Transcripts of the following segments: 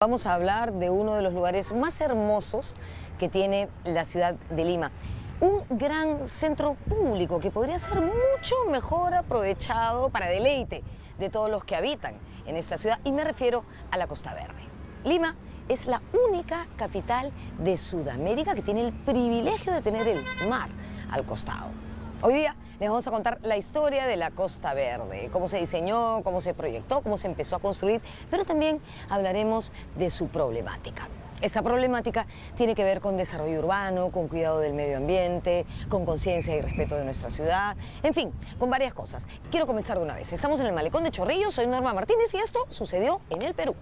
Vamos a hablar de uno de los lugares más hermosos que tiene la ciudad de Lima. Un gran centro público que podría ser mucho mejor aprovechado para deleite de todos los que habitan en esta ciudad, y me refiero a la Costa Verde. Lima es la única capital de Sudamérica que tiene el privilegio de tener el mar al costado. Hoy día les vamos a contar la historia de la Costa Verde, cómo se diseñó, cómo se proyectó, cómo se empezó a construir, pero también hablaremos de su problemática. Esa problemática tiene que ver con desarrollo urbano, con cuidado del medio ambiente, con conciencia y respeto de nuestra ciudad, en fin, con varias cosas. Quiero comenzar de una vez. Estamos en el Malecón de Chorrillos, soy Norma Martínez y esto sucedió en el Perú.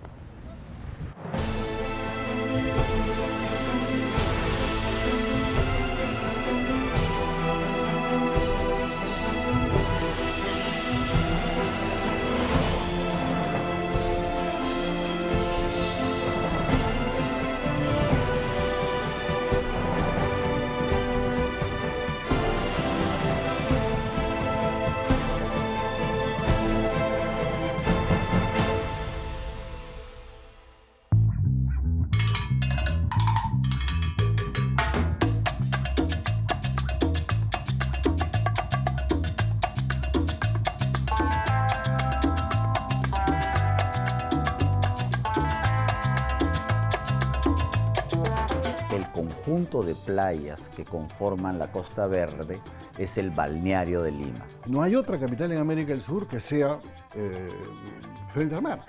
El conjunto de playas que conforman la Costa Verde es el balneario de Lima. No hay otra capital en América del Sur que sea frente al mar.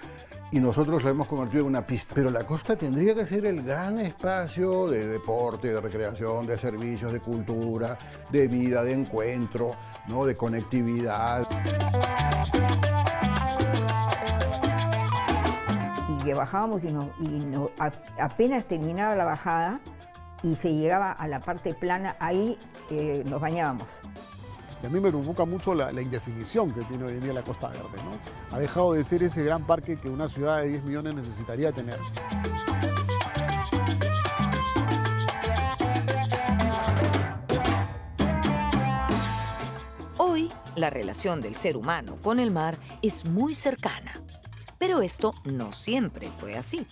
Y nosotros la hemos convertido en una pista. Pero la costa tendría que ser el gran espacio de deporte, de recreación, de servicios, de cultura, de vida, de encuentro, ¿no? De conectividad. Y que bajábamos apenas terminaba la bajada y se llegaba a la parte plana, ahí nos bañábamos. Y a mí me preocupa mucho la indefinición que tiene hoy en día la Costa Verde, ¿no? Ha dejado de ser ese gran parque que una ciudad de 10 millones necesitaría tener. Hoy, la relación del ser humano con el mar es muy cercana, pero esto no siempre fue así.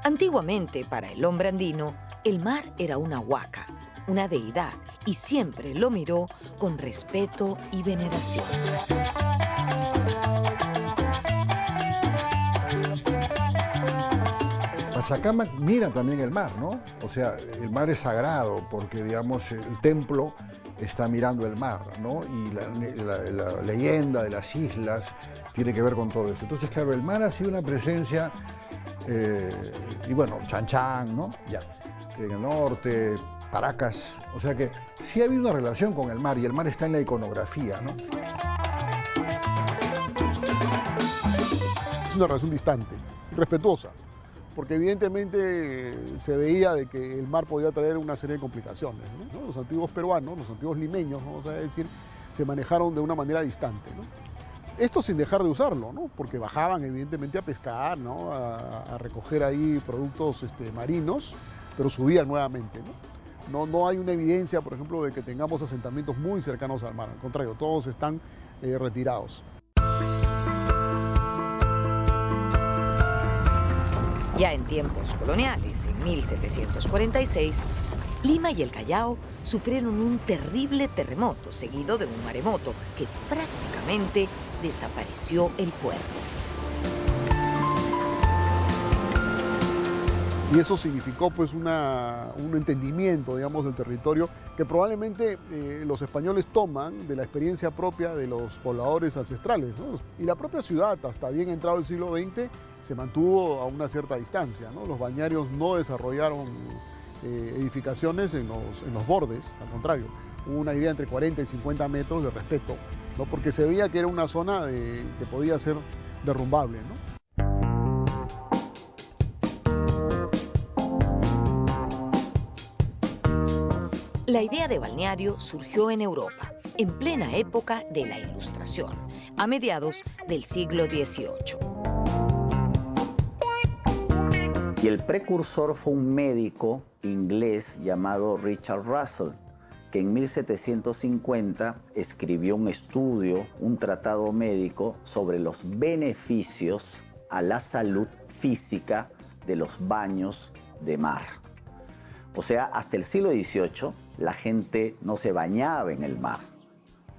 Antiguamente, para el hombre andino, el mar era una huaca, una deidad, y siempre lo miró con respeto y veneración. Pachacamac mira también el mar, ¿no? O sea, el mar es sagrado porque, digamos, el templo está mirando el mar, ¿no? Y la leyenda de las islas tiene que ver con todo esto. Entonces, claro, el mar ha sido una presencia, y bueno, Chan Chan, ¿no? Ya, en el norte, Paracas, o sea que sí ha habido una relación con el mar y el mar está en la iconografía, ¿no? Es una relación distante, respetuosa, porque evidentemente se veía de que el mar podía traer una serie de complicaciones, ¿no? Los antiguos peruanos, los antiguos limeños, vamos a decir, se manejaron de una manera distante, ¿no? Esto sin dejar de usarlo, ¿no? Porque bajaban evidentemente a pescar, ¿no? A recoger ahí productos marinos, pero subían nuevamente, ¿no? No hay una evidencia, por ejemplo, de que tengamos asentamientos muy cercanos al mar. Al contrario, todos están retirados. Ya en tiempos coloniales, en 1746, Lima y el Callao sufrieron un terrible terremoto seguido de un maremoto que prácticamente desapareció el puerto. Y eso significó pues un entendimiento, digamos, del territorio que probablemente los españoles toman de la experiencia propia de los pobladores ancestrales, ¿no? Y la propia ciudad, hasta bien entrado el siglo XX, se mantuvo a una cierta distancia, ¿no? Los balnearios no desarrollaron edificaciones en los bordes, al contrario. Hubo una idea entre 40 y 50 metros de respeto, ¿no? Porque se veía que era una zona que podía ser derrumbable, ¿no? La idea de balneario surgió en Europa, en plena época de la Ilustración, a mediados del siglo XVIII. Y el precursor fue un médico inglés llamado Richard Russell, que en 1750 escribió un estudio, un tratado médico sobre los beneficios a la salud física de los baños de mar. O sea, hasta el siglo XVIII la gente no se bañaba en el mar.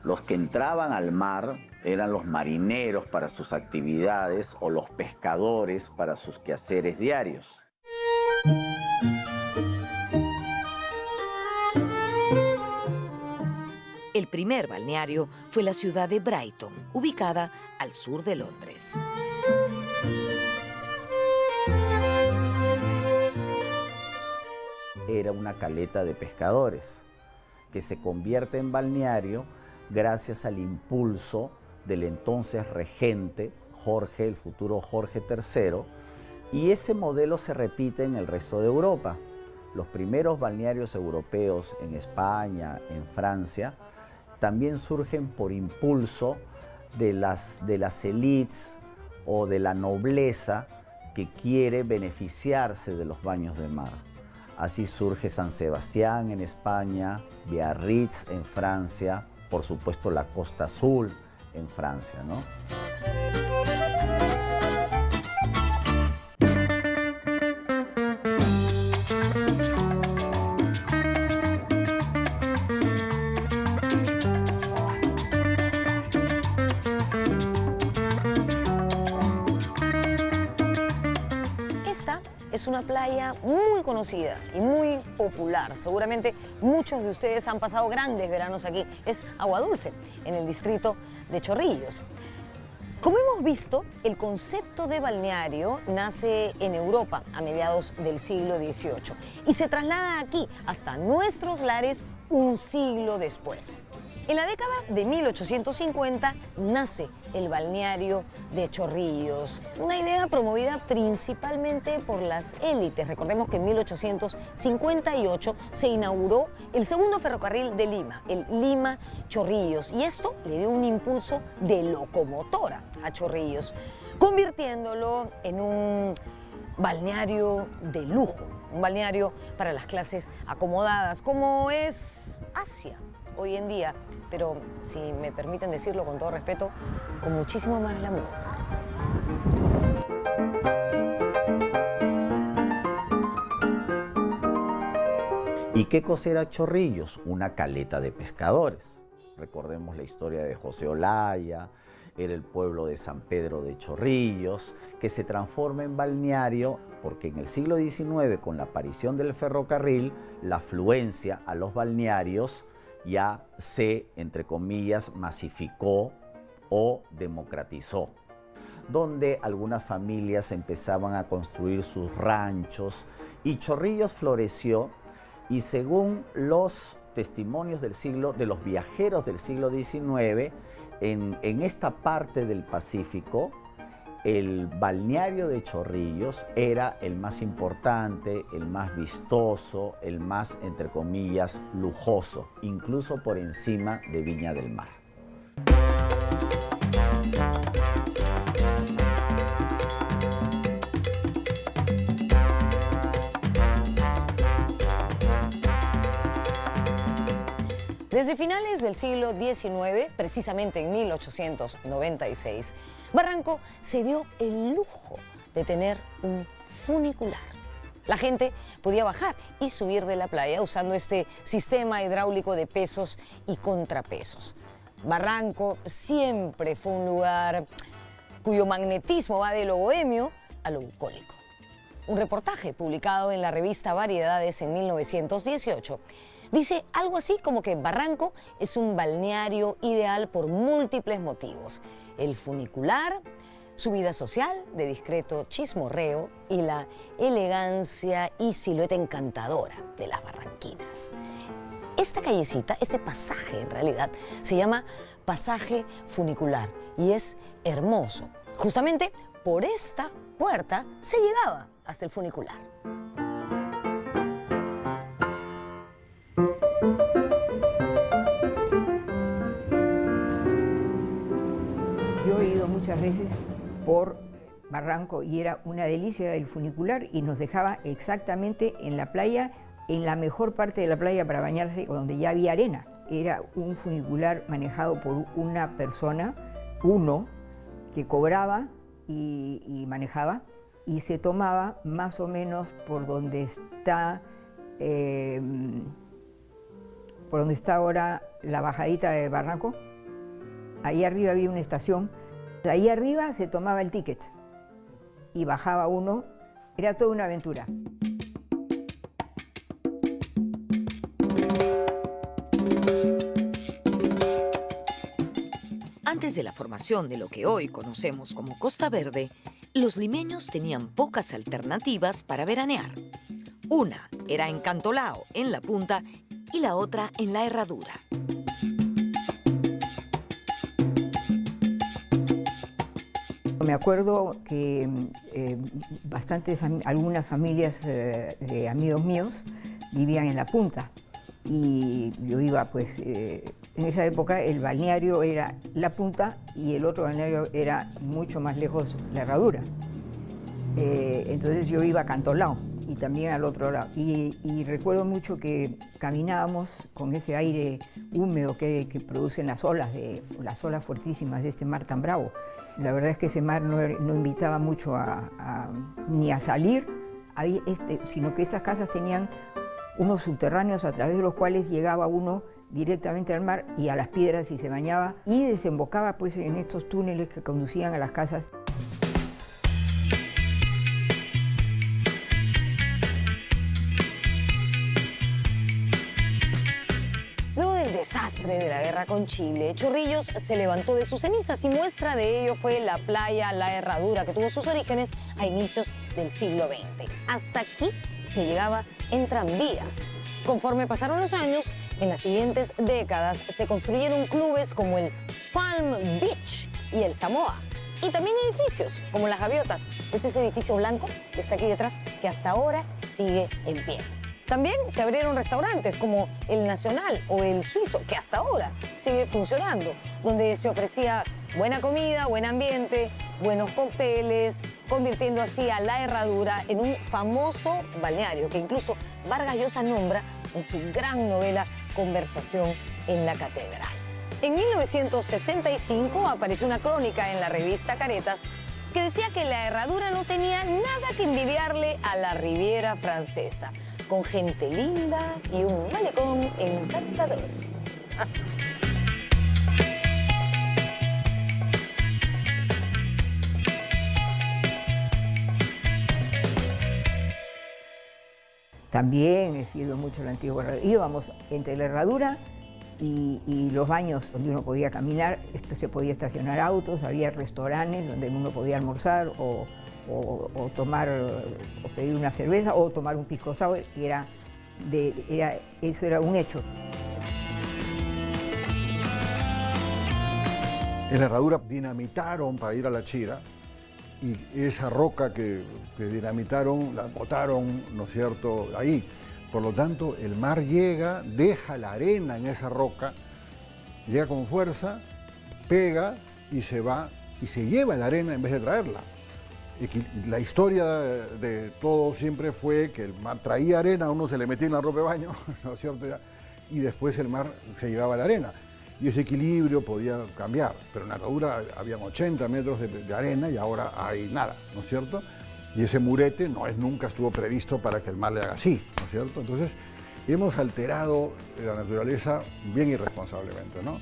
Los que entraban al mar eran los marineros para sus actividades o los pescadores para sus quehaceres diarios. El primer balneario fue la ciudad de Brighton, ubicada al sur de Londres. Era una caleta de pescadores que se convierte en balneario gracias al impulso del entonces regente Jorge, el futuro Jorge III, y ese modelo se repite en el resto de Europa. Los primeros balnearios europeos en España, en Francia, también surgen por impulso de las élites o de la nobleza que quiere beneficiarse de los baños de mar. Así surge San Sebastián en España, Biarritz en Francia, por supuesto la Costa Azul en Francia, ¿no? Es una playa muy conocida y muy popular. Seguramente muchos de ustedes han pasado grandes veranos aquí. Es Agua Dulce, en el distrito de Chorrillos. Como hemos visto, el concepto de balneario nace en Europa a mediados del siglo XVIII y se traslada aquí hasta nuestros lares un siglo después. En la década de 1850 nace el balneario de Chorrillos, una idea promovida principalmente por las élites. Recordemos que en 1858 se inauguró el segundo ferrocarril de Lima, el Lima-Chorrillos, y esto le dio un impulso de locomotora a Chorrillos, convirtiéndolo en un balneario de lujo, un balneario para las clases acomodadas, como es Asia hoy en día, pero si me permiten decirlo con todo respeto, con muchísimo más glamour. ¿Y qué cosa era Chorrillos? Una caleta de pescadores. Recordemos la historia de José Olaya, era el pueblo de San Pedro de Chorrillos, que se transforma en balneario porque en el siglo XIX, con la aparición del ferrocarril, la afluencia a los balnearios ya se, entre comillas, masificó o democratizó, donde algunas familias empezaban a construir sus ranchos y Chorrillos floreció, y según los testimonios de los viajeros del siglo XIX, en esta parte del Pacífico, el balneario de Chorrillos era el más importante, el más vistoso, el más, entre comillas, lujoso, incluso por encima de Viña del Mar. Desde finales del siglo XIX, precisamente en 1896, Barranco se dio el lujo de tener un funicular. La gente podía bajar y subir de la playa usando este sistema hidráulico de pesos y contrapesos. Barranco siempre fue un lugar cuyo magnetismo va de lo bohemio a lo bucólico. Un reportaje publicado en la revista Variedades en 1918 dice algo así como que Barranco es un balneario ideal por múltiples motivos: el funicular, su vida social de discreto chismorreo y la elegancia y silueta encantadora de las barranquinas. Esta callecita, este pasaje en realidad, se llama Pasaje Funicular y es hermoso. Justamente por esta puerta se llegaba hasta el funicular. Yo he ido muchas veces por Barranco y era una delicia el funicular y nos dejaba exactamente en la playa, en la mejor parte de la playa para bañarse, donde ya había arena. Era un funicular manejado por una persona, uno, que cobraba y manejaba, y se tomaba más o menos por donde está ahora la bajadita de Barranco. Ahí arriba había una estación. Ahí arriba se tomaba el ticket y bajaba uno. Era toda una aventura. Antes de la formación de lo que hoy conocemos como Costa Verde, los limeños tenían pocas alternativas para veranear. Una era en Cantolao, en La Punta, y la otra en La Herradura. Me acuerdo que algunas familias de amigos míos vivían en La Punta y yo iba, pues, en esa época el balneario era La Punta y el otro balneario era mucho más lejos, La Herradura. Entonces yo iba a Cantolao y también al otro lado. Y recuerdo mucho que caminábamos con ese aire húmedo que producen las olas fuertísimas de este mar tan bravo. La verdad es que ese mar no invitaba mucho ni a salir, sino que estas casas tenían unos subterráneos a través de los cuales llegaba uno directamente al mar y a las piedras y se bañaba y desembocaba, pues, en estos túneles que conducían a las casas. Desastre de la guerra con Chile, Chorrillos se levantó de sus cenizas y muestra de ello fue la playa La Herradura, que tuvo sus orígenes a inicios del siglo XX. Hasta aquí se llegaba en tranvía. Conforme pasaron los años, en las siguientes décadas se construyeron clubes como el Palm Beach y el Samoa. Y también edificios como las Gaviotas. Es ese edificio blanco que está aquí detrás que hasta ahora sigue en pie. También se abrieron restaurantes como el Nacional o el Suizo, que hasta ahora sigue funcionando, donde se ofrecía buena comida, buen ambiente, buenos cócteles, convirtiendo así a La Herradura en un famoso balneario que incluso Vargas Llosa nombra en su gran novela Conversación en la Catedral. En 1965 apareció una crónica en la revista Caretas que decía que La Herradura no tenía nada que envidiarle a la Riviera Francesa, con gente linda y un malecón encantador. También he sido mucho la antigua Herradura. Íbamos entre La Herradura y los baños donde uno podía caminar, se podía estacionar autos, había restaurantes donde uno podía almorzar o tomar, o pedir una cerveza o tomar un pisco sour, y eso era un hecho. En La Herradura dinamitaron para ir a La Chira y esa roca que dinamitaron la botaron, ¿no es cierto?, ahí. Por lo tanto, el mar llega, deja la arena en esa roca, llega con fuerza, pega y se va y se lleva la arena en vez de traerla. La historia de todo siempre fue que el mar traía arena, a uno se le metía en la ropa de baño, ¿no es cierto? Y después el mar se llevaba la arena. Y ese equilibrio podía cambiar, pero en La Herradura habían 80 metros de arena y ahora hay nada, ¿no es cierto? Y ese murete nunca estuvo previsto para que el mar le haga así, ¿no es cierto? Entonces hemos alterado la naturaleza bien irresponsablemente, ¿no?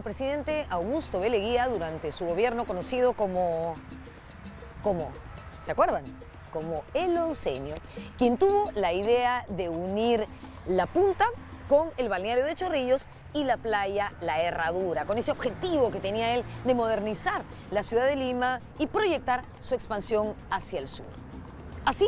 Presidente Augusto B. Leguía durante su gobierno conocido como ¿se acuerdan? Como el Onceño, quien tuvo la idea de unir La Punta con el balneario de Chorrillos y la playa La Herradura, con ese objetivo que tenía él de modernizar la ciudad de Lima y proyectar su expansión hacia el sur. Así,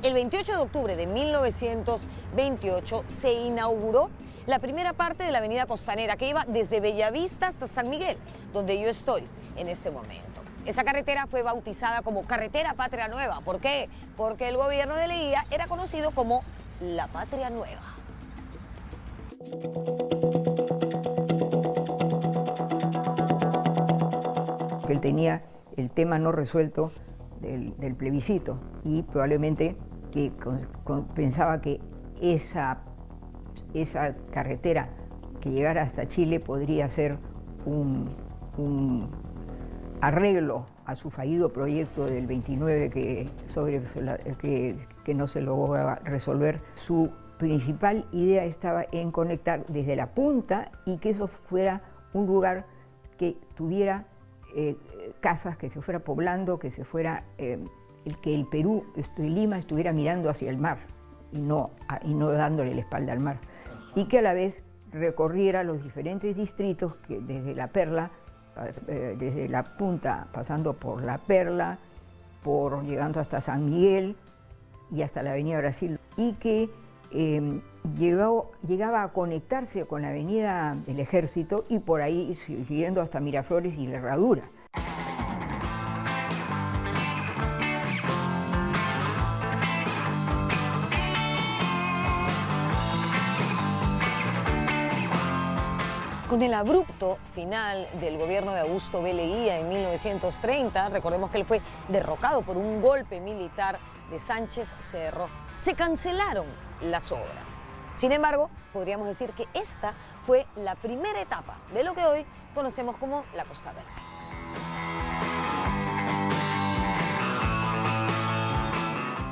el 28 de octubre de 1928 se inauguró la primera parte de la avenida costanera que iba desde Bellavista hasta San Miguel, donde yo estoy en este momento. Esa carretera fue bautizada como Carretera Patria Nueva. ¿Por qué? Porque el gobierno de Leguía era conocido como la Patria Nueva. Él tenía el tema no resuelto del plebiscito y probablemente que pensaba que esa carretera que llegara hasta Chile podría ser un arreglo a su fallido proyecto del 29 que no se logró resolver. Su principal idea estaba en conectar desde la punta y que eso fuera un lugar que tuviera casas, que se fuera poblando, que el Perú, Lima, estuviera mirando hacia el mar y no dándole la espalda al mar. Y que a la vez recorriera los diferentes distritos que desde la Perla, desde la punta, pasando por la Perla, llegando hasta San Miguel y hasta la Avenida Brasil, y que llegaba a conectarse con la Avenida del Ejército y por ahí siguiendo hasta Miraflores y la Herradura. Con el abrupto final del gobierno de Augusto B. Leguía en 1930, recordemos que él fue derrocado por un golpe militar de Sánchez Cerro, se cancelaron las obras. Sin embargo, podríamos decir que esta fue la primera etapa de lo que hoy conocemos como la Costa Verde.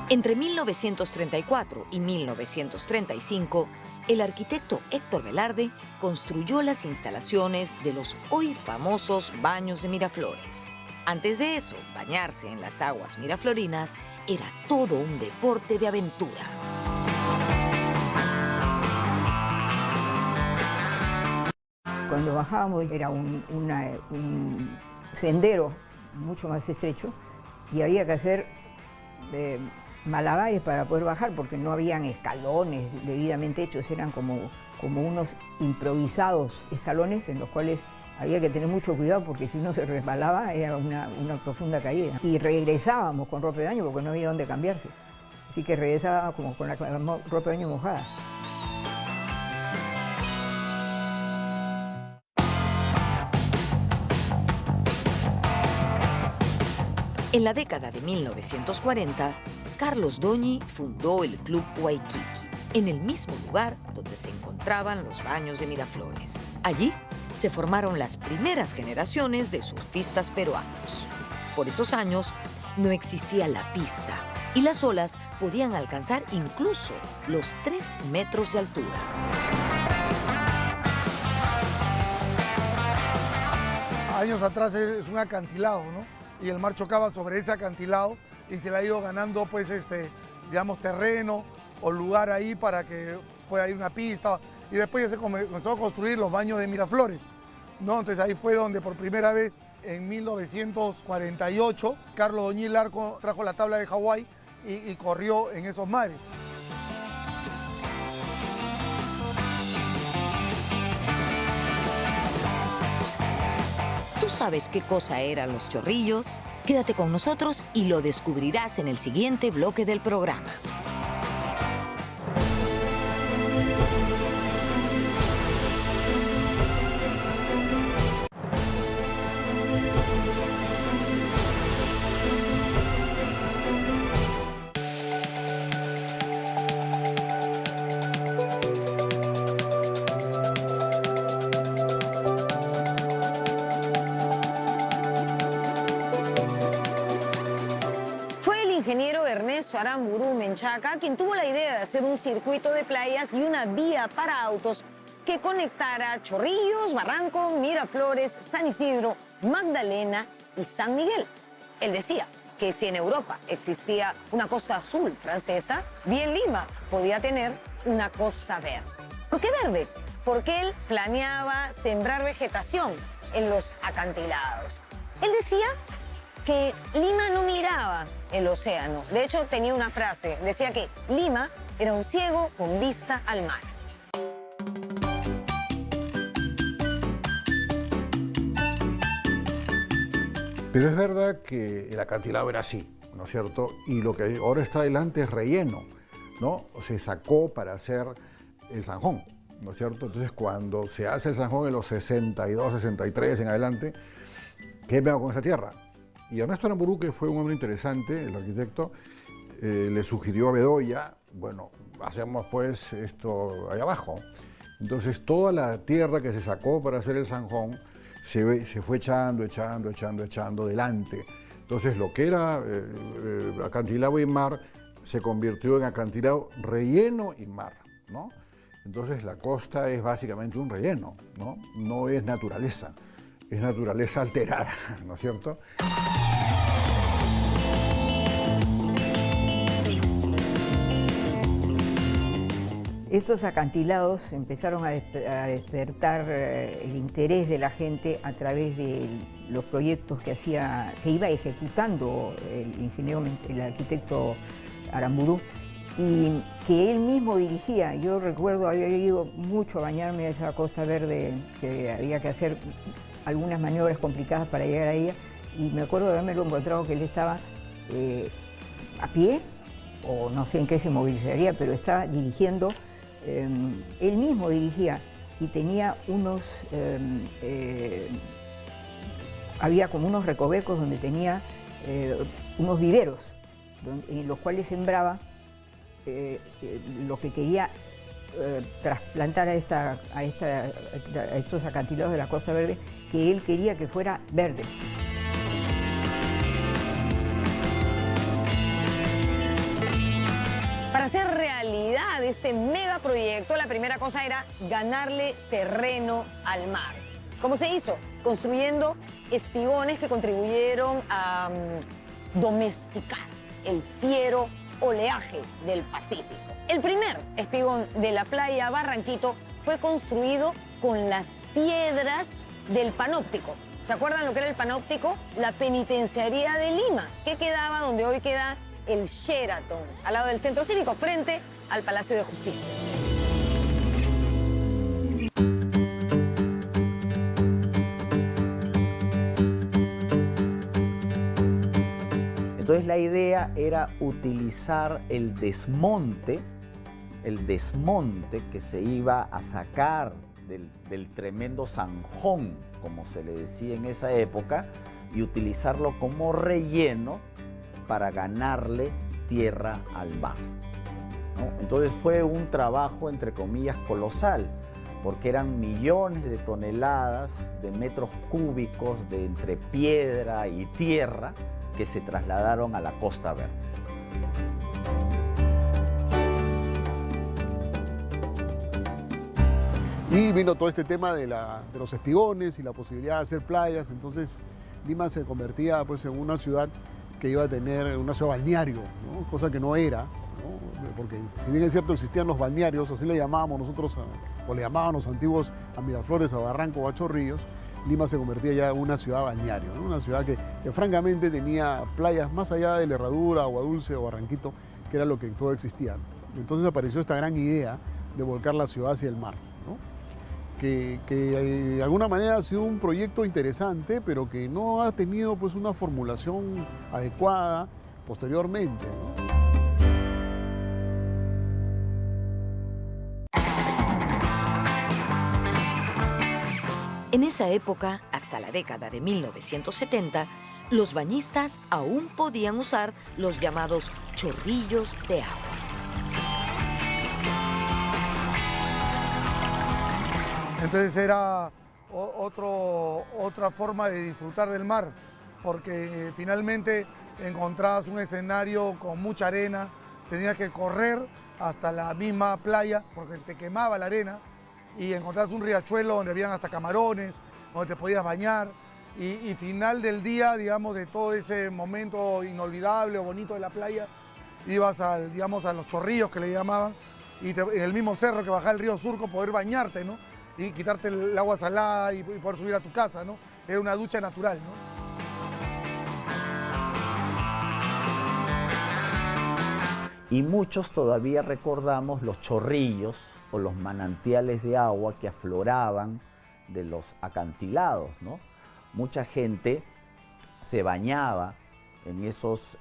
Entre 1934 y 1935, el arquitecto Héctor Velarde construyó las instalaciones de los hoy famosos baños de Miraflores. Antes de eso, bañarse en las aguas miraflorinas era todo un deporte de aventura. Cuando bajábamos era un sendero mucho más estrecho y había que hacer malabares para poder bajar porque no habían escalones debidamente hechos, eran como unos improvisados escalones en los cuales había que tener mucho cuidado porque si uno se resbalaba era una profunda caída. Y regresábamos con ropa de baño porque no había dónde cambiarse, así que regresábamos como con la ropa de baño mojada. En la década de 1940, Carlos Doñi fundó el Club Waikiki, en el mismo lugar donde se encontraban los baños de Miraflores. Allí se formaron las primeras generaciones de surfistas peruanos. Por esos años no existía la pista y las olas podían alcanzar incluso los 3 metros de altura. Años atrás es un acantilado, ¿no? Y el mar chocaba sobre ese acantilado y se le ha ido ganando, pues, digamos, terreno o lugar ahí para que pueda ir una pista. Y después ya se comenzó a construir los baños de Miraflores, ¿no? Entonces ahí fue donde por primera vez, en 1948, Carlos Doñi Larco trajo la tabla de Hawái y corrió en esos mares. ¿Tú sabes qué cosa eran los chorrillos? Quédate con nosotros y lo descubrirás en el siguiente bloque del programa. Ingeniero Ernesto Aramburu Menchaca, quien tuvo la idea de hacer un circuito de playas y una vía para autos que conectara Chorrillos, Barranco, Miraflores, San Isidro, Magdalena y San Miguel. Él decía que si en Europa existía una costa azul francesa, bien Lima podía tener una costa verde. ¿Por qué verde? Porque él planeaba sembrar vegetación en los acantilados. Él decía que Lima no miraba el océano. De hecho, tenía una frase, decía que Lima era un ciego con vista al mar. Pero es verdad que el acantilado era así, ¿no es cierto? Y lo que ahora está adelante es relleno, ¿no? Se sacó para hacer el zanjón, ¿no es cierto? Entonces, cuando se hace el zanjón en los 62, 63 en adelante, ¿qué me hago con esa tierra? Y Ernesto Aramburu, que fue un hombre interesante, el arquitecto, le sugirió a Bedoya, bueno, hacemos pues esto ahí abajo. Entonces, toda la tierra que se sacó para hacer el zanjón se fue echando delante. Entonces, lo que era acantilado y mar se convirtió en acantilado, relleno y mar, ¿no? Entonces, la costa es básicamente un relleno, ¿no? No es naturaleza alterada, ¿no es cierto? Estos acantilados empezaron a despertar el interés de la gente a través de los proyectos que iba ejecutando el arquitecto Aramburu, y que él mismo dirigía. Yo recuerdo haber ido mucho a bañarme a esa Costa Verde, que había que hacer algunas maniobras complicadas para llegar a ella, y me acuerdo de haberme encontrado que él estaba a pie, o no sé en qué se movilizaría, pero estaba dirigiendo. Él mismo dirigía y tenía había como unos recovecos donde tenía unos viveros en los cuales sembraba lo que quería trasplantar a estos acantilados de la Costa Verde, que él quería que fuera verde. Para hacer realidad este megaproyecto, la primera cosa era ganarle terreno al mar. ¿Cómo se hizo? Construyendo espigones que contribuyeron a domesticar el fiero oleaje del Pacífico. El primer espigón de la playa Barranquito fue construido con las piedras del Panóptico. ¿Se acuerdan lo que era el Panóptico? La penitenciaría de Lima, que quedaba donde hoy queda el Sheraton, al lado del Centro Cívico, frente al Palacio de Justicia. Entonces la idea era utilizar el desmonte que se iba a sacar del tremendo zanjón, como se le decía en esa época, y utilizarlo como relleno para ganarle tierra al mar, ¿no? Entonces fue un trabajo, entre comillas, colosal, porque eran millones de toneladas de metros cúbicos de entre piedra y tierra que se trasladaron a la Costa Verde. Y vino todo este tema de los espigones y la posibilidad de hacer playas. Entonces Lima se convertía pues en una ciudad que iba a tener una ciudad balneario, ¿no? Cosa que no era, ¿no? Porque si bien es cierto existían los balnearios, así le llamábamos nosotros, o le llamaban los antiguos a Miraflores, a Barranco o a Chorrillos, Lima se convertía ya en una ciudad balneario, ¿no? Una ciudad que francamente tenía playas más allá de la Herradura, Agua Dulce o Barranquito, que era lo que todo existía. Entonces apareció esta gran idea de volcar la ciudad hacia el mar, ¿no? Que de alguna manera ha sido un proyecto interesante, pero que no ha tenido pues una formulación adecuada posteriormente, ¿no? En esa época, hasta la década de 1970, los bañistas aún podían usar los llamados chorrillos de agua. Entonces era otra forma de disfrutar del mar, porque finalmente encontrabas un escenario con mucha arena, tenías que correr hasta la misma playa porque te quemaba la arena, y encontrabas un riachuelo donde habían hasta camarones, donde te podías bañar, y final del día, digamos, de todo ese momento inolvidable o bonito de la playa, ibas a los chorrillos que le llamaban, y en el mismo cerro que bajaba el río Surco poder bañarte, ¿no? Y quitarte el agua salada y poder subir a tu casa, ¿no? Era una ducha natural, ¿no? Y muchos todavía recordamos los chorrillos o los manantiales de agua que afloraban de los acantilados, ¿no? Mucha gente se bañaba en esos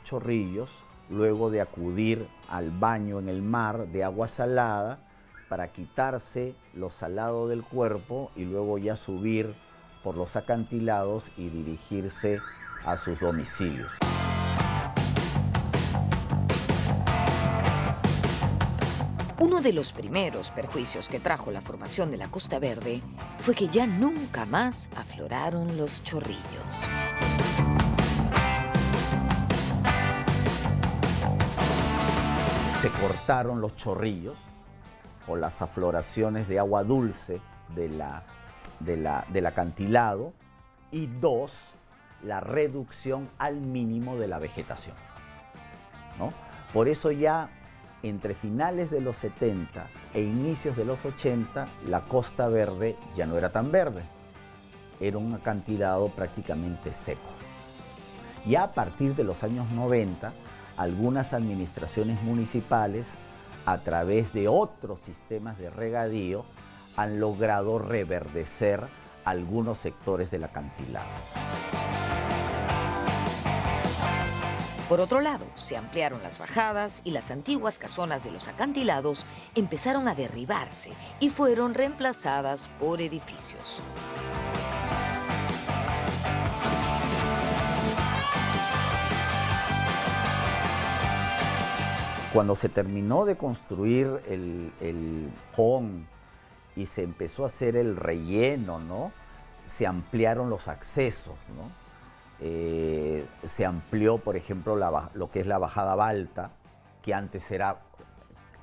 chorrillos luego de acudir al baño en el mar de agua salada para quitarse lo salado del cuerpo y luego ya subir por los acantilados y dirigirse a sus domicilios. Uno de los primeros perjuicios que trajo la formación de la Costa Verde fue que ya nunca más afloraron los chorrillos. Se cortaron los chorrillos o las afloraciones de agua dulce del acantilado, y dos, la reducción al mínimo de la vegetación, ¿no? Por eso ya entre finales de los 70 e inicios de los 80, la Costa Verde ya no era tan verde, era un acantilado prácticamente seco. Ya a partir de los años 90, algunas administraciones municipales, a través de otros sistemas de regadío, han logrado reverdecer algunos sectores del acantilado. Por otro lado, se ampliaron las bajadas y las antiguas casonas de los acantilados empezaron a derribarse y fueron reemplazadas por edificios. Cuando se terminó de construir el pont y se empezó a hacer el relleno, ¿no? Se ampliaron los accesos, ¿no? Se amplió, por ejemplo, lo que es la bajada Balta, que antes era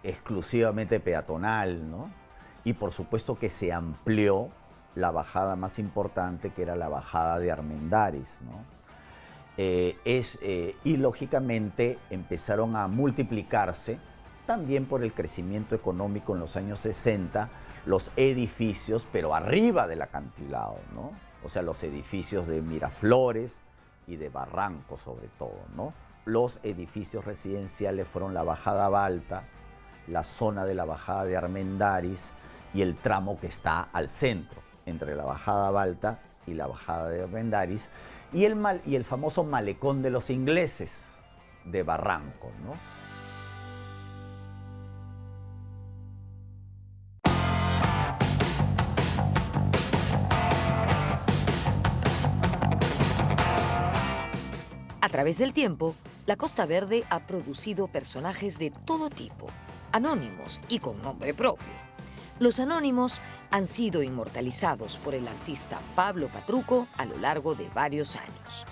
exclusivamente peatonal, ¿no? Y por supuesto que se amplió la bajada más importante, que era la bajada de Armendáriz, ¿no? Y lógicamente empezaron a multiplicarse, también por el crecimiento económico en los años 60, los edificios, pero arriba del acantilado, ¿no? O sea, los edificios de Miraflores y de Barranco sobre todo, ¿no? Los edificios residenciales fueron la bajada Balta, la zona de la bajada de Armendáriz y el tramo que está al centro, entre la bajada Balta y la bajada de Armendáriz, y el famoso malecón de los ingleses de Barranco, ¿no? A través del tiempo, la Costa Verde ha producido personajes de todo tipo, anónimos y con nombre propio. Los anónimos han sido inmortalizados por el artista Pablo Patruco a lo largo de varios años.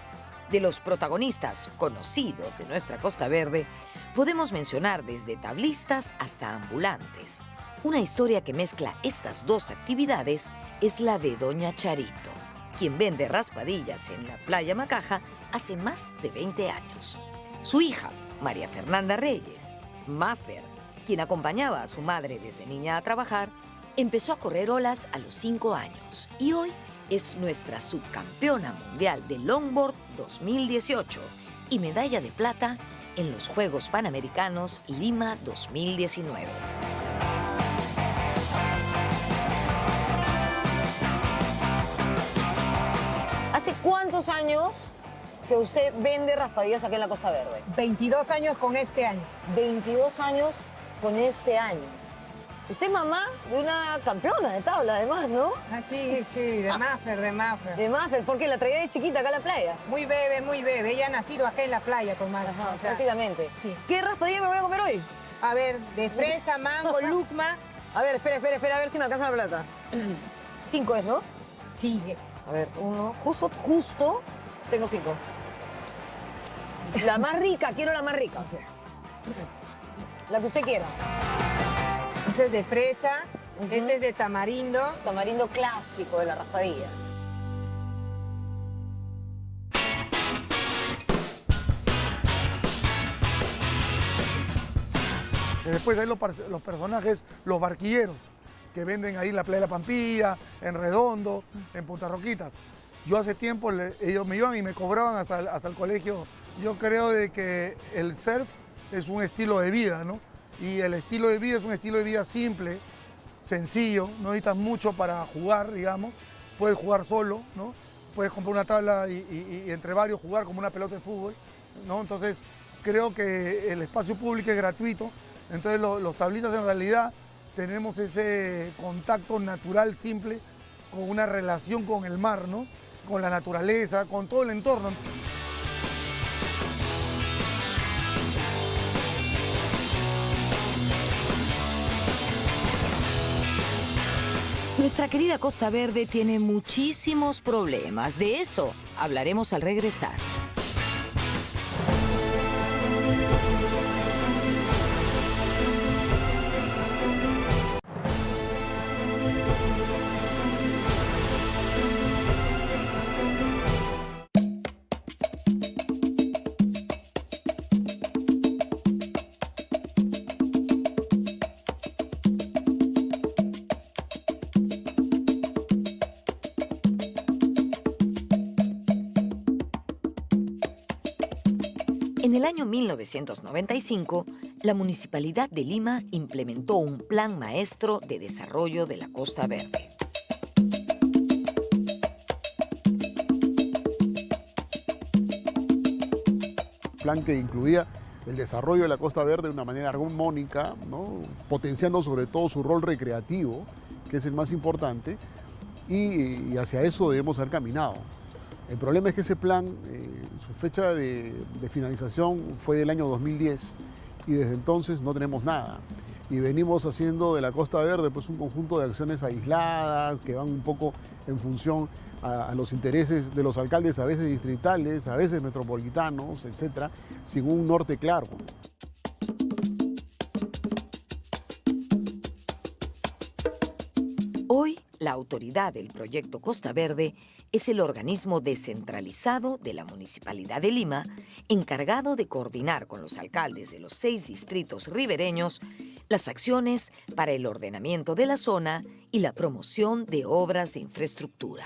De los protagonistas conocidos de nuestra Costa Verde, podemos mencionar desde tablistas hasta ambulantes. Una historia que mezcla estas dos actividades es la de Doña Charito, quien vende raspadillas en la playa Macaja hace más de 20 años. Su hija, María Fernanda Reyes, Mafer, quien acompañaba a su madre desde niña a trabajar, empezó a correr olas a los 5 años y hoy es nuestra subcampeona mundial de longboard 2018 y medalla de plata en los Juegos Panamericanos Lima 2019. ¿Hace cuántos años que usted vende raspadillas aquí en la Costa Verde? 22 años con este año. 22 años con este año. Usted es mamá de una campeona de tabla, además, ¿no? Ah, sí, de Mafer, de Mafer. De Mafer, porque la traía de chiquita acá a la playa. Muy bebé, muy bebé. Ella ha nacido acá en la playa, comadre. Ajá, O sea, prácticamente. sí. ¿Qué raspadilla me voy a comer hoy? A ver, de fresa, mango, lucma. A ver, espera, a ver si me alcanza la plata. 5 es, ¿no? Sigue. A ver, 1, justo, tengo 5. La más rica, quiero la más rica. La que usted quiera. Este es de fresa, este es de tamarindo. Tamarindo clásico de la raspadilla. Después hay los personajes, los barquilleros, que venden ahí en la playa de la Pampilla, en Redondo, en Punta Roquitas. Yo hace tiempo ellos me iban y me cobraban hasta el colegio. Yo creo de que el surf es un estilo de vida, ¿no? Y el estilo de vida es un estilo de vida simple, sencillo, no necesitas mucho para jugar, digamos. Puedes jugar solo, ¿no? Puedes comprar una tabla y entre varios jugar como una pelota de fútbol, ¿no? Entonces creo que el espacio público es gratuito, entonces los tablistas en realidad tenemos ese contacto natural, simple, con una relación con el mar, ¿no? Con la naturaleza, con todo el entorno. Nuestra querida Costa Verde tiene muchísimos problemas. De eso hablaremos al regresar. En el año 1995, la Municipalidad de Lima implementó un plan maestro de desarrollo de la Costa Verde. Plan que incluía el desarrollo de la Costa Verde de una manera armónica, ¿no? Potenciando sobre todo su rol recreativo, que es el más importante, y hacia eso debemos haber caminado. El problema es que ese plan, su fecha de finalización fue el año 2010 y desde entonces no tenemos nada. Y venimos haciendo de la Costa Verde pues, un conjunto de acciones aisladas que van un poco en función a los intereses de los alcaldes, a veces distritales, a veces metropolitanos, etcétera, sin un norte claro. Hoy, la autoridad del proyecto Costa Verde es el organismo descentralizado de la Municipalidad de Lima, encargado de coordinar con los alcaldes de los 6 distritos ribereños las acciones para el ordenamiento de la zona y la promoción de obras de infraestructura.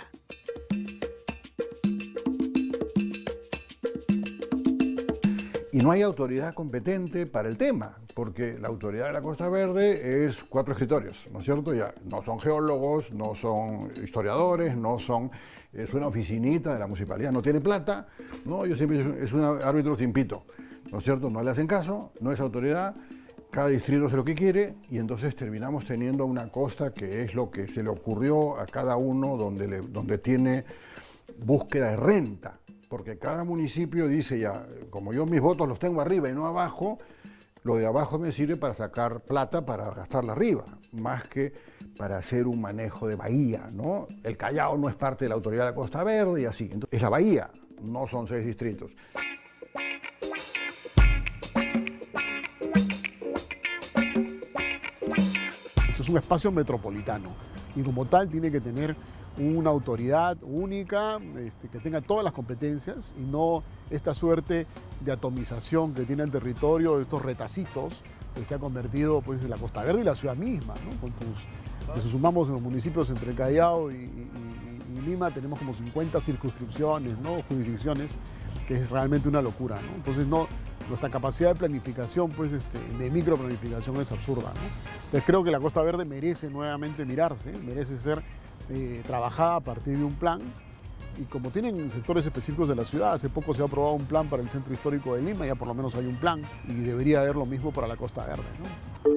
Y no hay autoridad competente para el tema, porque la autoridad de la Costa Verde es 4 escritorios, ¿no es cierto? Ya no son geólogos, no son historiadores, es una oficinita de la municipalidad, no tiene plata, ¿no? Yo siempre es un árbitro sin pito, ¿no es cierto? No le hacen caso, no es autoridad, cada distrito hace lo que quiere y entonces terminamos teniendo una costa que es lo que se le ocurrió a cada uno donde tiene búsqueda de renta. Porque cada municipio dice ya, como yo mis votos los tengo arriba y no abajo, lo de abajo me sirve para sacar plata para gastarla arriba, más que para hacer un manejo de bahía, ¿no? El Callao no es parte de la autoridad de la Costa Verde y así. Entonces, es la bahía, no son 6 distritos. Esto es un espacio metropolitano y como tal tiene que tener una autoridad única que tenga todas las competencias y no esta suerte de atomización que tiene el territorio, estos retacitos que se ha convertido pues, en la Costa Verde y la ciudad misma, ¿no? Que si sumamos en los municipios entre Callao y Lima tenemos como 50 circunscripciones, ¿no? Jurisdicciones, que es realmente una locura, ¿no? Entonces nuestra capacidad de planificación, pues, de microplanificación es absurda, ¿no? Entonces creo que la Costa Verde merece nuevamente mirarse, merece ser trabajada a partir de un plan y como tienen sectores específicos de la ciudad, hace poco se ha aprobado un plan para el centro histórico de Lima, ya por lo menos hay un plan y debería haber lo mismo para la Costa Verde, ¿no?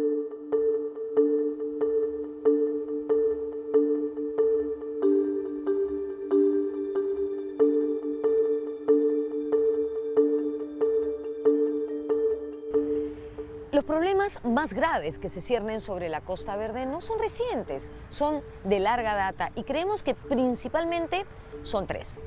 Los problemas más graves que se ciernen sobre la Costa Verde no son recientes, son de larga data y creemos que principalmente son 3.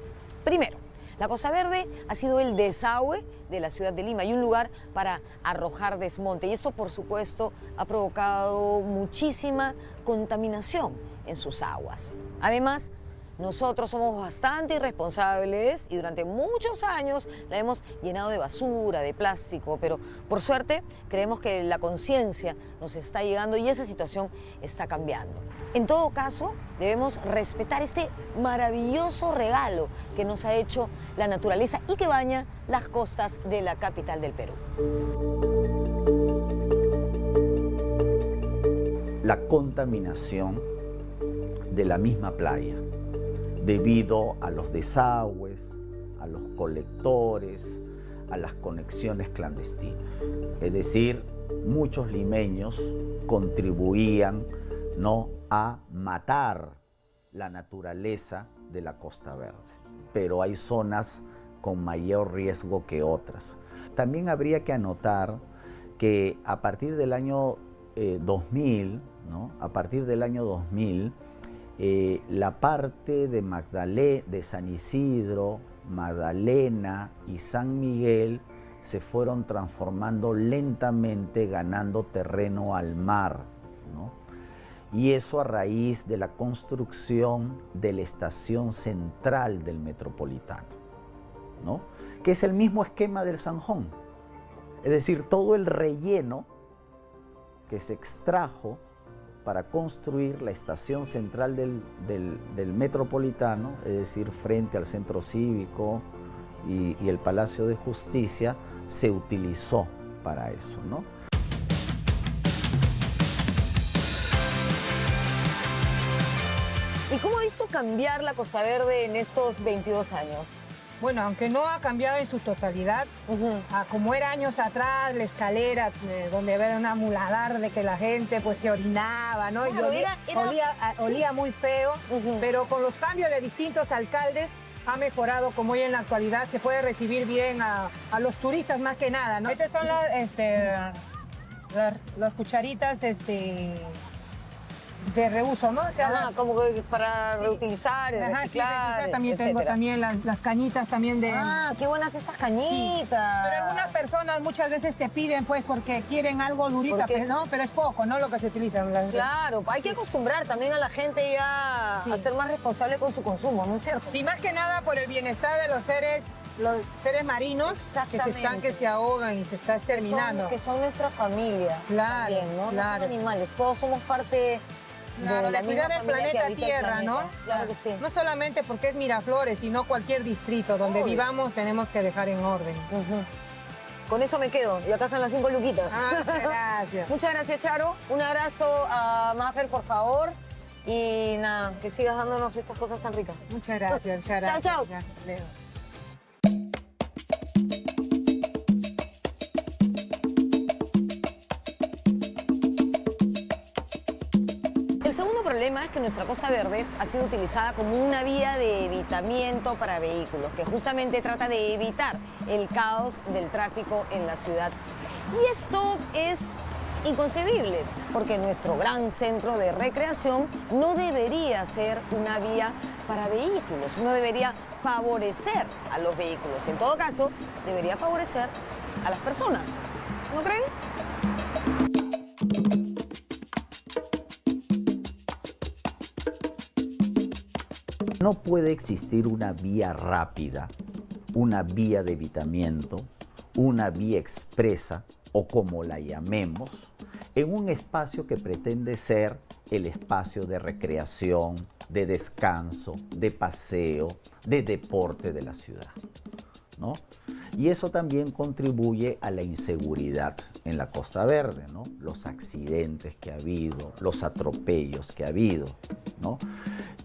Primero, la Costa Verde ha sido el desagüe de la ciudad de Lima y un lugar para arrojar desmonte. Y esto, por supuesto, ha provocado muchísima contaminación en sus aguas. Además, nosotros somos bastante irresponsables y durante muchos años la hemos llenado de basura, de plástico, pero por suerte creemos que la conciencia nos está llegando y esa situación está cambiando. En todo caso, debemos respetar este maravilloso regalo que nos ha hecho la naturaleza y que baña las costas de la capital del Perú. La contaminación de la misma playa, debido a los desagües, a los colectores, a las conexiones clandestinas. Es decir, muchos limeños contribuían, ¿no?, a matar la naturaleza de la Costa Verde. Pero hay zonas con mayor riesgo que otras. También habría que anotar que a partir del año 2000, ¿no?, a partir del año 2000, la parte de San Isidro, Magdalena y San Miguel se fueron transformando lentamente, ganando terreno al mar, ¿no? Y eso a raíz de la construcción de la estación central del Metropolitano, ¿no?, que es el mismo esquema del Zanjón. Es decir, todo el relleno que se extrajo para construir la estación central del Metropolitano, es decir, frente al Centro Cívico y el Palacio de Justicia, se utilizó para eso, ¿no? ¿Y cómo ha visto cambiar la Costa Verde en estos 22 años? Bueno, aunque no ha cambiado en su totalidad, a como era años atrás, la escalera donde era una muladar de que la gente pues se orinaba, ¿no? Claro, y olía muy feo, pero con los cambios de distintos alcaldes ha mejorado, como hoy en la actualidad se puede recibir bien a los turistas más que nada, ¿no? Estas son las cucharitas de reuso, ¿no? O sea, como que para reutilizar, reciclar, sí, reutilizar. También tengo también las cañitas también de... Ah, qué buenas estas cañitas. Sí. Pero algunas personas muchas veces te piden pues porque quieren algo durita, pues, ¿no? Pero es poco, ¿no? Lo que se utiliza. Claro, hay que acostumbrar también a la gente ya a ser más responsable con su consumo, ¿no es cierto? Sí, más que nada por el bienestar de los seres marinos que se ahogan y se está exterminando. Que son nuestra familia. Claro, también, ¿no? claro. No son animales, todos somos parte... Claro, de cuidar el planeta Tierra, ¿no? Claro que sí. No solamente porque es Miraflores, sino cualquier distrito donde vivamos tenemos que dejar en orden. Con eso me quedo. Y acá son las 5 luquitas. Muchas gracias. Muchas gracias, Charo. Un abrazo a Mafer, por favor. Y nada, que sigas dándonos estas cosas tan ricas. Muchas gracias, muchas gracias. Chao, chao. El segundo problema es que nuestra Costa Verde ha sido utilizada como una vía de evitamiento para vehículos, que justamente trata de evitar el caos del tráfico en la ciudad. Y esto es inconcebible, porque nuestro gran centro de recreación no debería ser una vía para vehículos, no debería favorecer a los vehículos. En todo caso, debería favorecer a las personas. ¿No creen? No puede existir una vía rápida, una vía de evitamiento, una vía expresa o como la llamemos, en un espacio que pretende ser el espacio de recreación, de descanso, de paseo, de deporte de la ciudad, ¿no? Y eso también contribuye a la inseguridad en la Costa Verde, ¿no? Los accidentes que ha habido, los atropellos que ha habido, ¿no?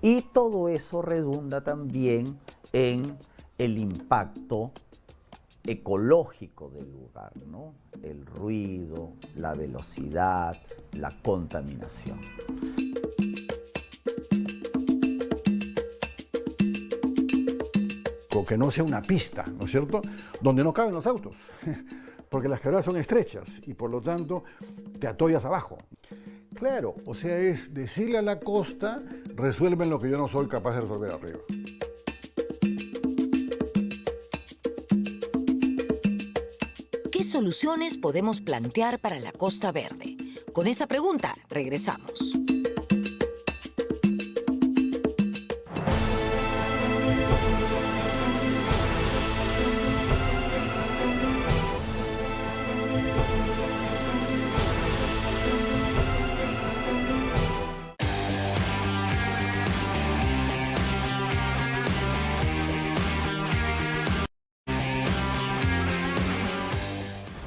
Y todo eso redunda también en el impacto ecológico del lugar, ¿no? El ruido, la velocidad, la contaminación. O que no sea una pista, ¿no es cierto?, donde no caben los autos, porque las carreras son estrechas y por lo tanto te atollas abajo. Claro, o sea, es decirle a la costa, resuelven lo que yo no soy capaz de resolver arriba. ¿Qué soluciones podemos plantear para la Costa Verde? Con esa pregunta regresamos.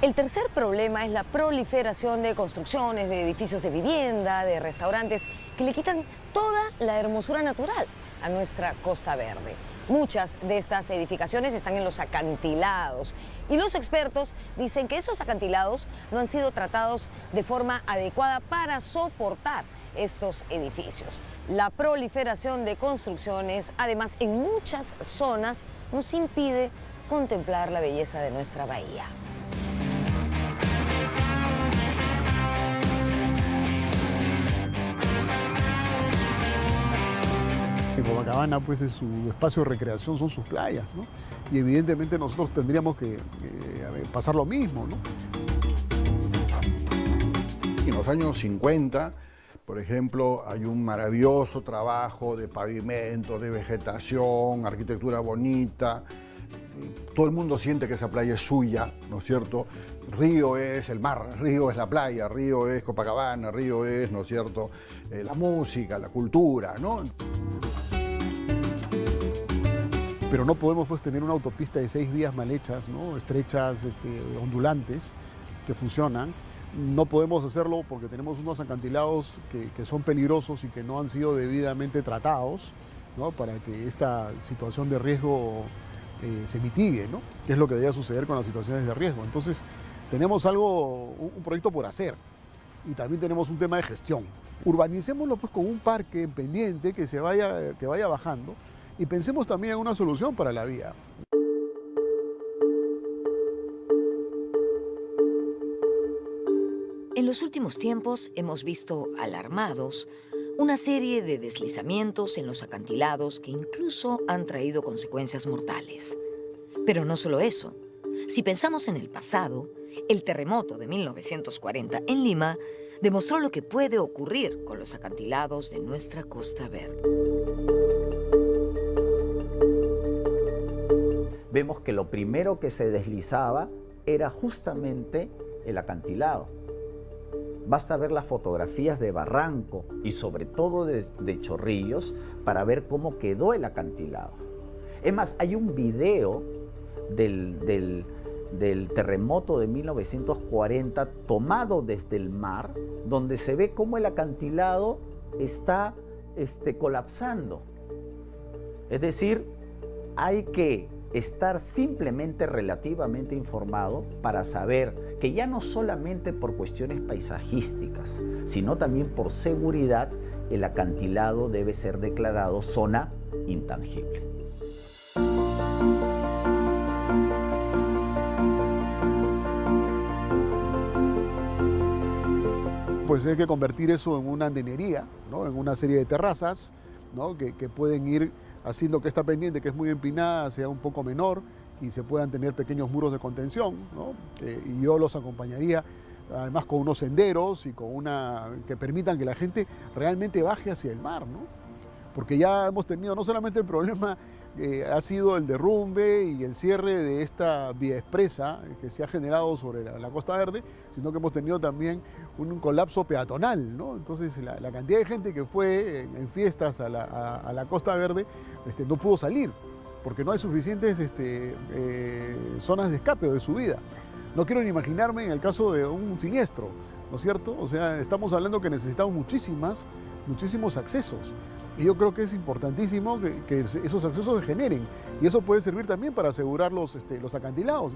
El tercer problema es la proliferación de construcciones, de edificios de vivienda, de restaurantes, que le quitan toda la hermosura natural a nuestra Costa Verde. Muchas de estas edificaciones están en los acantilados y los expertos dicen que esos acantilados no han sido tratados de forma adecuada para soportar estos edificios. La proliferación de construcciones, además, en muchas zonas nos impide contemplar la belleza de nuestra bahía. Copacabana, pues, su espacio de recreación son sus playas, ¿no? Y evidentemente nosotros tendríamos que pasar lo mismo, ¿no? En los años 50, por ejemplo, hay un maravilloso trabajo de pavimento, de vegetación, arquitectura bonita. Todo el mundo siente que esa playa es suya, ¿no es cierto? Río es el mar, Río es la playa, Río es Copacabana, Río es, ¿no es cierto?, la música, la cultura, ¿no? Pero no podemos, pues, tener una autopista de 6 vías mal hechas, ¿no? Estrechas, ondulantes, que funcionan. No podemos hacerlo porque tenemos unos acantilados que son peligrosos y que no han sido debidamente tratados, ¿no?, para que esta situación de riesgo se mitigue, ¿no?, que es lo que debe suceder con las situaciones de riesgo. Entonces, tenemos un proyecto por hacer y también tenemos un tema de gestión. Urbanicémoslo, pues, con un parque pendiente que vaya bajando, y pensemos también en una solución para la vía. En los últimos tiempos hemos visto alarmados una serie de deslizamientos en los acantilados que incluso han traído consecuencias mortales. Pero no solo eso. Si pensamos en el pasado, el terremoto de 1940 en Lima demostró lo que puede ocurrir con los acantilados de nuestra Costa Verde. Vemos que lo primero que se deslizaba era justamente el acantilado. Basta ver las fotografías de Barranco y sobre todo de Chorrillos para ver cómo quedó el acantilado. Es más, hay un video del terremoto de 1940 tomado desde el mar, donde se ve cómo el acantilado está colapsando. Es decir, hay que estar simplemente relativamente informado para saber que ya no solamente por cuestiones paisajísticas, sino también por seguridad, el acantilado debe ser declarado zona intangible. Pues hay que convertir eso en una andenería, ¿no?, en una serie de terrazas, ¿no?, que pueden ir haciendo que esta pendiente, que es muy empinada, sea un poco menor y se puedan tener pequeños muros de contención, ¿no? Y yo los acompañaría además con unos senderos y que permitan que la gente realmente baje hacia el mar, ¿no? Porque ya hemos tenido no solamente el problema ha sido el derrumbe y el cierre de esta vía expresa que se ha generado sobre la Costa Verde, sino que hemos tenido también un colapso peatonal, ¿no? Entonces la cantidad de gente que fue en fiestas a la Costa Verde no pudo salir, porque no hay suficientes zonas de escape o de subida. No quiero ni imaginarme en el caso de un siniestro, ¿no es cierto? O sea, estamos hablando que necesitamos muchísimos accesos. Y yo creo que es importantísimo que esos accesos se generen. Y eso puede servir también para asegurar los acantilados.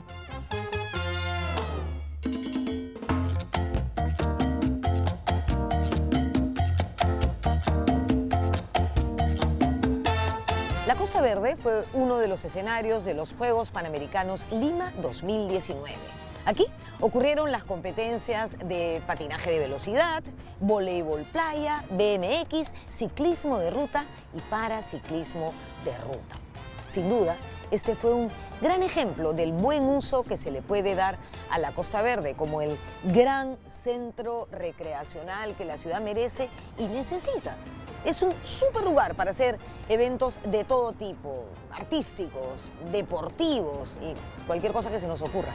La Costa Verde fue uno de los escenarios de los Juegos Panamericanos Lima 2019. Aquí ocurrieron las competencias de patinaje de velocidad, voleibol playa, BMX, ciclismo de ruta y paraciclismo de ruta. Sin duda, este fue un gran ejemplo del buen uso que se le puede dar a la Costa Verde como el gran centro recreacional que la ciudad merece y necesita. Es un súper lugar para hacer eventos de todo tipo, artísticos, deportivos y cualquier cosa que se nos ocurra.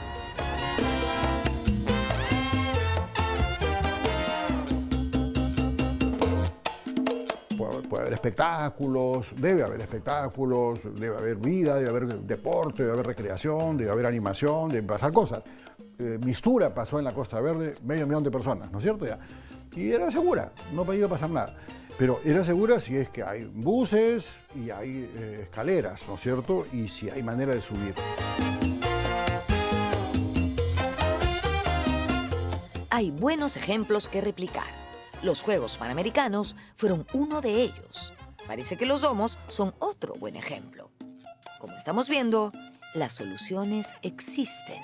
Puede haber espectáculos, debe haber vida, debe haber deporte, debe haber recreación, debe haber animación, deben pasar cosas. Mistura pasó en la Costa Verde, 500.000 de personas, ¿no es cierto? Ya. Y era segura, no iba a pasar nada. Pero era segura si es que hay buses y hay escaleras, ¿no es cierto? Y si hay manera de subir. Hay buenos ejemplos que replicar. Los Juegos Panamericanos fueron uno de ellos. Parece que los domos son otro buen ejemplo. Como estamos viendo, las soluciones existen.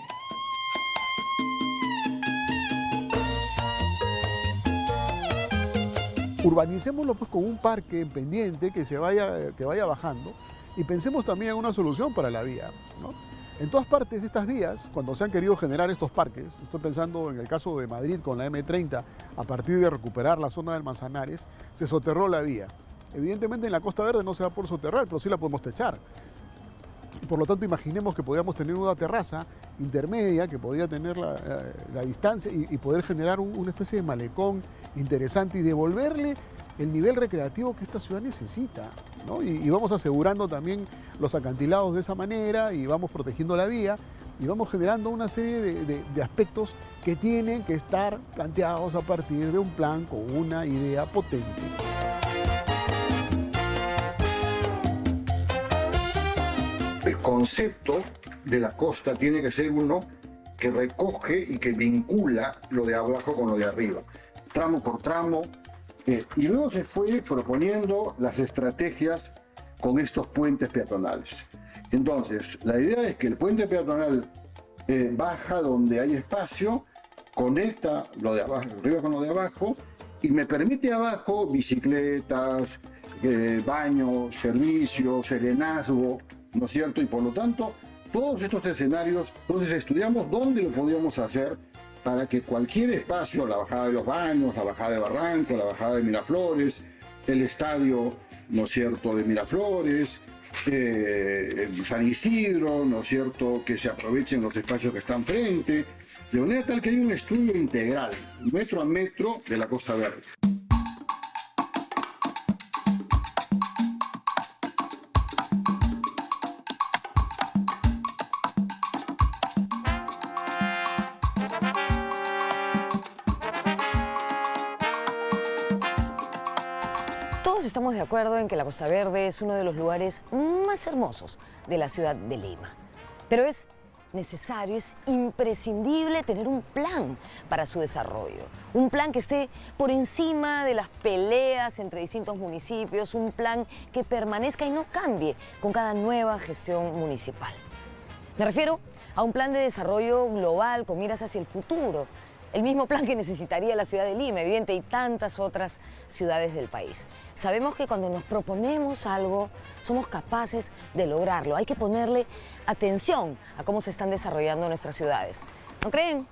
Urbanicémoslo pues con un parque pendiente que vaya bajando y pensemos también en una solución para la vía, ¿no? En todas partes estas vías, cuando se han querido generar estos parques, estoy pensando en el caso de Madrid con la M30, a partir de recuperar la zona del Manzanares, se soterró la vía. Evidentemente en la Costa Verde no se va por soterrar, pero sí la podemos techar. Por lo tanto, imaginemos que podíamos tener una terraza intermedia que podía tener la distancia y poder generar una especie de malecón interesante y devolverle el nivel recreativo que esta ciudad necesita, ¿no? Y vamos asegurando también los acantilados de esa manera y vamos protegiendo la vía y vamos generando una serie de aspectos que tienen que estar planteados a partir de un plan con una idea potente. El concepto de la costa tiene que ser uno que recoge y que vincula lo de abajo con lo de arriba, tramo por tramo, y luego se fue proponiendo las estrategias con estos puentes peatonales. Entonces, la idea es que el puente peatonal baja donde hay espacio, conecta lo de abajo, arriba con lo de abajo, y me permite abajo bicicletas, baños, servicios, serenazgo, ¿no es cierto? Y por lo tanto, todos estos escenarios, entonces estudiamos dónde lo podíamos hacer para que cualquier espacio, la bajada de los baños, la bajada de Barranco, la bajada de Miraflores, el estadio, ¿no es cierto?, de Miraflores, San Isidro, ¿no es cierto?, que se aprovechen los espacios que están frente, de manera tal que hay un estudio integral, metro a metro, de la Costa Verde. Todos estamos de acuerdo en que la Costa Verde es uno de los lugares más hermosos de la ciudad de Lima. Pero es necesario, es imprescindible tener un plan para su desarrollo. Un plan que esté por encima de las peleas entre distintos municipios, un plan que permanezca y no cambie con cada nueva gestión municipal. Me refiero a un plan de desarrollo global con miras hacia el futuro. El mismo plan que necesitaría la ciudad de Lima, evidente, y tantas otras ciudades del país. Sabemos que cuando nos proponemos algo, somos capaces de lograrlo. Hay que ponerle atención a cómo se están desarrollando nuestras ciudades. ¿No creen?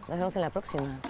Nos vemos en la próxima.